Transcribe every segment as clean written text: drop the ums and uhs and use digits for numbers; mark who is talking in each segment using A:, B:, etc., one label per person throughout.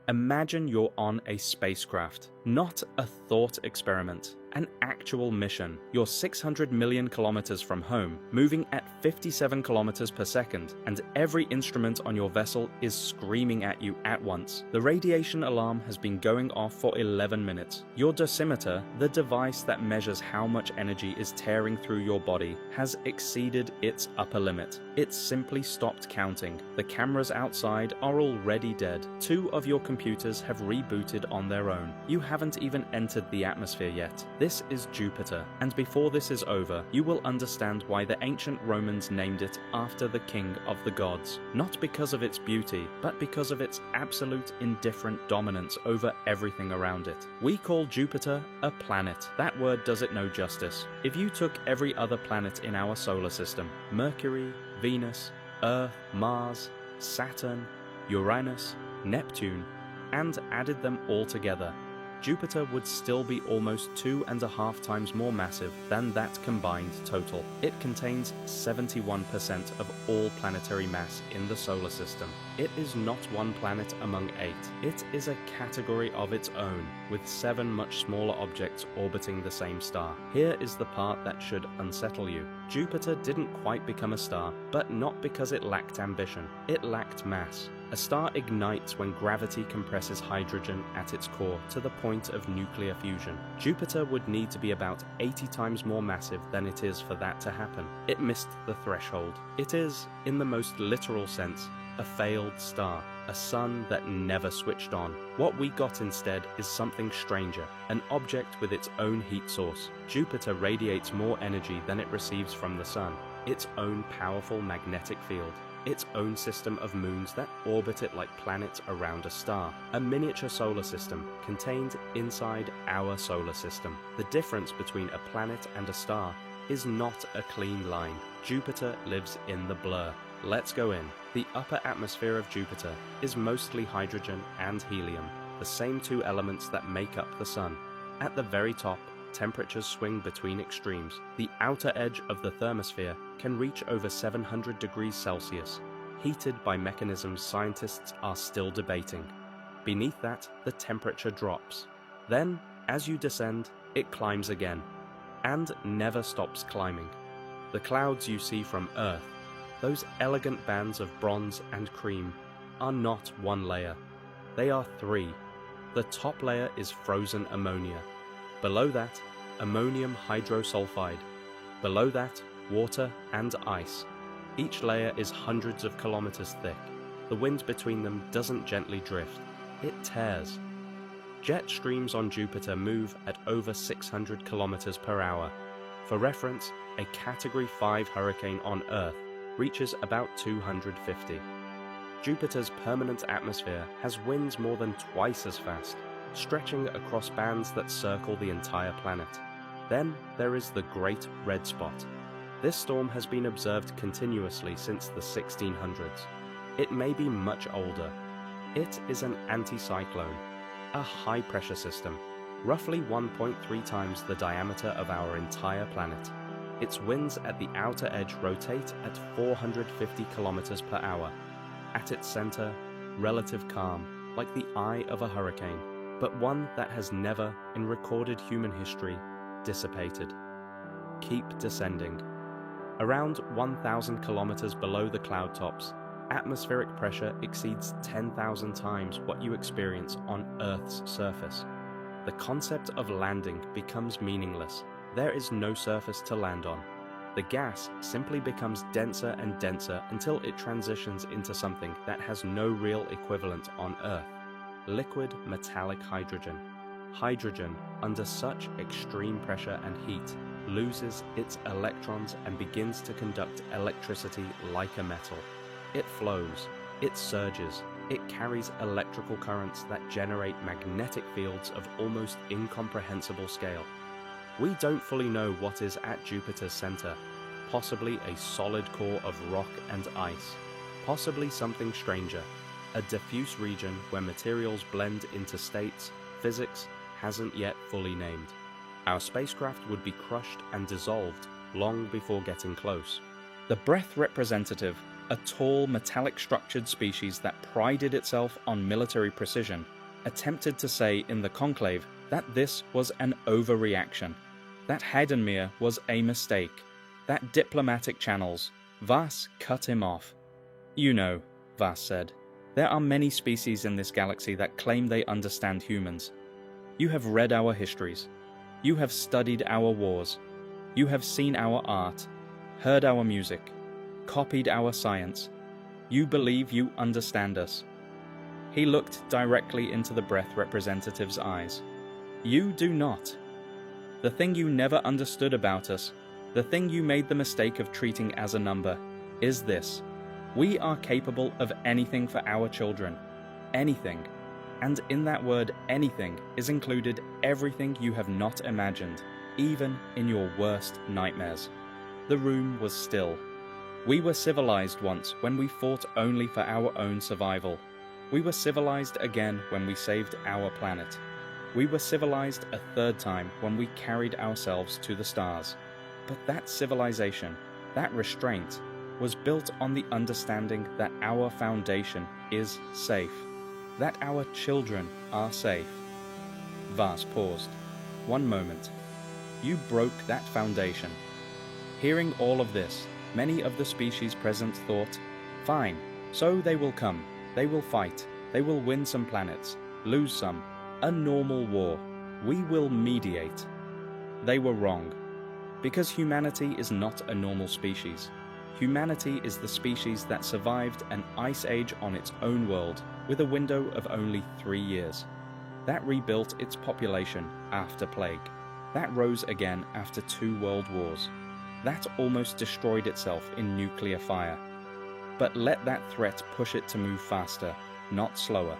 A: Imagine you're on a spacecraft, not a thought experiment, an actual mission. You're 600 million kilometers from home, moving at 57 kilometers per second, and every instrument on your vessel is screaming at you at once. The radiation alarm has been going off for 11 minutes. Your dosimeter, the device that measures how much energy is tearing through your body, has exceeded its upper limit. It's simply stopped counting. The cameras outside are already dead. 2 of your computers have rebooted on their own. You haven't even entered the atmosphere yet. This is Jupiter, and before this is over, you will understand why the ancient Romans named it after the king of the gods. Not because of its beauty, but because of its absolute indifferent dominance over everything around it. We call Jupiter a planet. That word does it no justice. If you took every other planet in our solar system, Mercury, Venus, Earth, Mars, Saturn, Uranus, Neptune, and added them all together, Jupiter would still be almost 2.5 times more massive than that combined total. It contains 71% of all planetary mass in the solar system. It is not one planet among 8. It is a category of its own, with 7 much smaller objects orbiting the same star. Here is the part that should unsettle you. Jupiter didn't quite become a star, but not because it lacked ambition. It lacked mass. A star ignites when gravity compresses hydrogen at its core to the point of nuclear fusion. Jupiter would need to be about 80 times more massive than it is for that to happen. It missed the threshold. It is, in the most literal sense, a failed star, a sun that never switched on. What we got instead is something stranger, an object with its own heat source. Jupiter radiates more energy than it receives from the sun, its own powerful magnetic field, its own system of moons that orbit it like planets around a star, a miniature solar system contained inside our solar system. The difference between a planet and a star is not a clean line. Jupiter lives in the blur. Let's go in. The upper atmosphere of Jupiter is mostly hydrogen and helium, the same 2 elements that make up the Sun. At the very top, temperatures swing between extremes. The outer edge of the thermosphere can reach over 700 degrees Celsius, heated by mechanisms scientists are still debating. Beneath that, the temperature drops. Then, as you descend, it climbs again, and never stops climbing. The clouds you see from Earth, those elegant bands of bronze and cream, are not 1 layer. They are 3. The top layer is frozen ammonia. Below that, ammonium hydrosulfide. Below that, water and ice. Each layer is hundreds of kilometers thick. The wind between them doesn't gently drift, it tears. Jet streams on Jupiter move at over 600 kilometers per hour. For reference, a Category 5 hurricane on Earth reaches about 250. Jupiter's permanent atmosphere has winds more than twice as fast, stretching across bands that circle the entire planet. Then there is the Great Red Spot. This storm has been observed continuously since the 1600s. It may be much older. It is an anticyclone, a high-pressure system, roughly 1.3 times the diameter of our entire planet. Its winds at the outer edge rotate at 450 kilometers per hour. At its center, relative calm, like the eye of a hurricane, but one that has never, in recorded human history, dissipated. Keep descending. Around 1,000 kilometers below the cloud tops, atmospheric pressure exceeds 10,000 times what you experience on Earth's surface. The concept of landing becomes meaningless. There is no surface to land on. The gas simply becomes denser and denser until it transitions into something that has no real equivalent on Earth. Liquid metallic hydrogen. Hydrogen, under such extreme pressure and heat, loses its electrons and begins to conduct electricity like a metal. It flows, it surges, it carries electrical currents that generate magnetic fields of almost incomprehensible scale. We don't fully know what is at Jupiter's center, possibly a solid core of rock and ice, possibly something stranger, a diffuse region where materials blend into states physics hasn't yet fully named. Our spacecraft would be crushed and dissolved long before getting close. The breath representative a tall, metallic-structured species that prided itself on military precision, attempted to say in the conclave that this was an overreaction, that Heidenmeier was a mistake, that diplomatic channels. Vas cut him off. You know, Vas said, there are many species in this galaxy that claim they understand humans. You have read our histories. You have studied our wars. You have seen our art, heard our music, copied our science. You believe you understand us. He looked directly into the breath representative's eyes. You do not. The thing you never understood about us, the thing you made the mistake of treating as a number, is this. We are capable of anything for our children. Anything. And in that word anything is included everything you have not imagined, even in your worst nightmares. The room was still. We were civilized once when we fought only for our own survival. We were civilized again when we saved our planet. We were civilized a third time when we carried ourselves to the stars. But that civilization, that restraint, was built on the understanding that our foundation is safe, that our children are safe. Vas paused. One moment. You broke that foundation. Hearing all of this, many of the species present thought, fine, so they will come, they will fight, they will win some planets, lose some, a normal war. We will mediate. They were wrong. Because humanity is not a normal species. Humanity is the species that survived an ice age on its own world with a window of only 3 years. That rebuilt its population after plague. That rose again after 2 world wars. That almost destroyed itself in nuclear fire. But let that threat push it to move faster, not slower.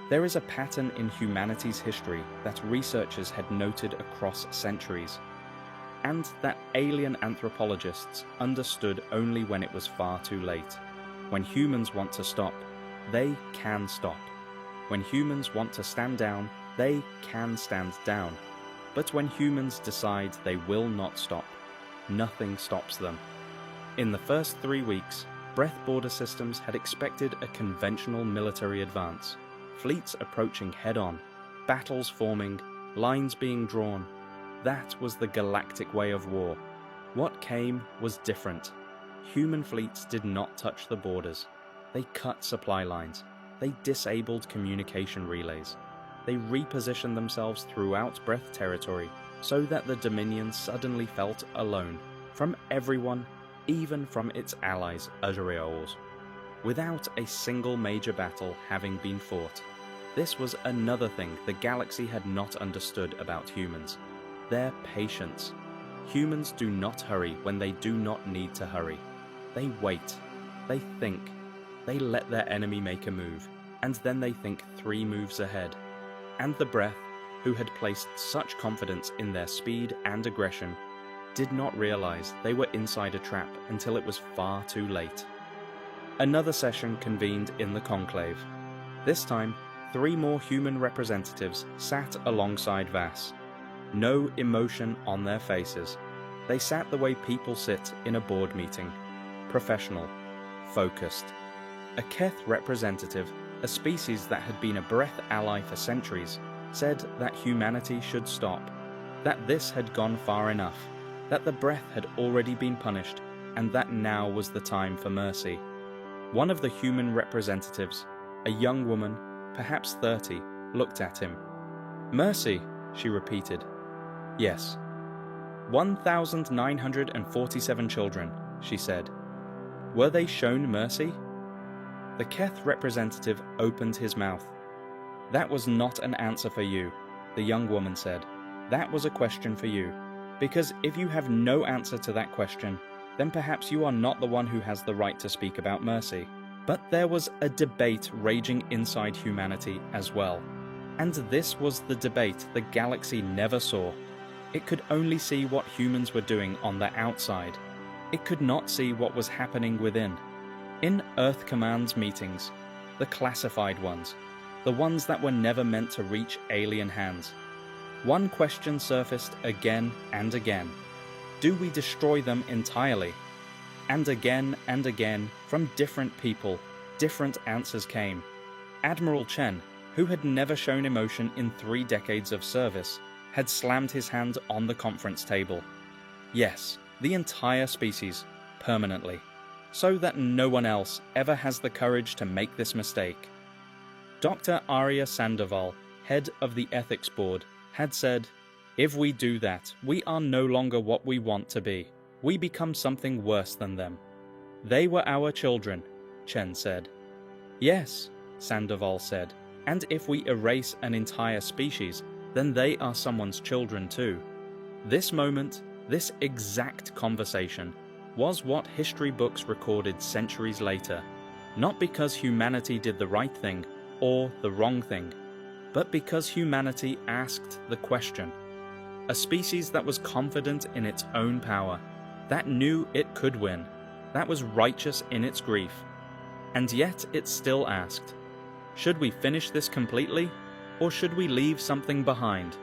A: There is a pattern in humanity's history that researchers had noted across centuries, and that alien anthropologists understood only when it was far too late. When humans want to stop, they can stop. When humans want to stand down, they can stand down. But when humans decide they will not stop, nothing stops them. In the first 3 weeks, breath border systems had expected a conventional military advance, fleets approaching head-on, battles forming, lines being drawn. That was the galactic way of war. What came was different. Human fleets did not touch the borders. They cut supply lines. They disabled communication relays. They repositioned themselves throughout breath territory so that the Dominion suddenly felt alone from everyone, even from its allies Azraels, without a single major battle having been fought. This was another thing the galaxy had not understood about humans. Their patience. Humans do not hurry when they do not need to hurry. They wait. They think. They let their enemy make a move, and then they think 3 moves ahead. And the breath, who had placed such confidence in their speed and aggression, did not realize they were inside a trap until it was far too late. Another session convened in the conclave. This time, 3 more human representatives sat alongside Vas. No emotion on their faces. They sat the way people sit in a board meeting. Professional. Focused. A KHÄTH representative, a species that had been a breath ally for centuries, said that humanity should stop, that this had gone far enough, that the breath had already been punished, and that now was the time for mercy. One of the human representatives, a young woman, perhaps 30, looked at him. Mercy, she repeated. Yes. 1,947 children, she said. Were they shown mercy? The KHÄTH representative opened his mouth. That was not an answer for you, the young woman said. That was a question for you. Because if you have no answer to that question, then perhaps you are not the one who has the right to speak about mercy. But there was a debate raging inside humanity as well. And this was the debate the galaxy never saw. It could only see what humans were doing on the outside. It could not see what was happening within. In Earth Command's meetings, the classified ones, the ones that were never meant to reach alien hands, one question surfaced again and again. Do we destroy them entirely? And again, from different people, different answers came. Admiral Chen, who had never shown emotion in 3 decades of service, had slammed his hand on the conference table. Yes, the entire species, permanently, so that no one else ever has the courage to make this mistake. Dr. Arya Sandoval, head of the ethics board, had said, "If we do that, we are no longer what we want to be. We become something worse than them." They were our children, Chen said. Yes, Sandoval said, and if we erase an entire species, then they are someone's children too. This moment, this exact conversation, was what history books recorded centuries later, not because humanity did the right thing or the wrong thing, but because humanity asked the question. A species that was confident in its own power, that knew it could win, that was righteous in its grief. And yet it still asked, should we finish this completely, or should we leave something behind?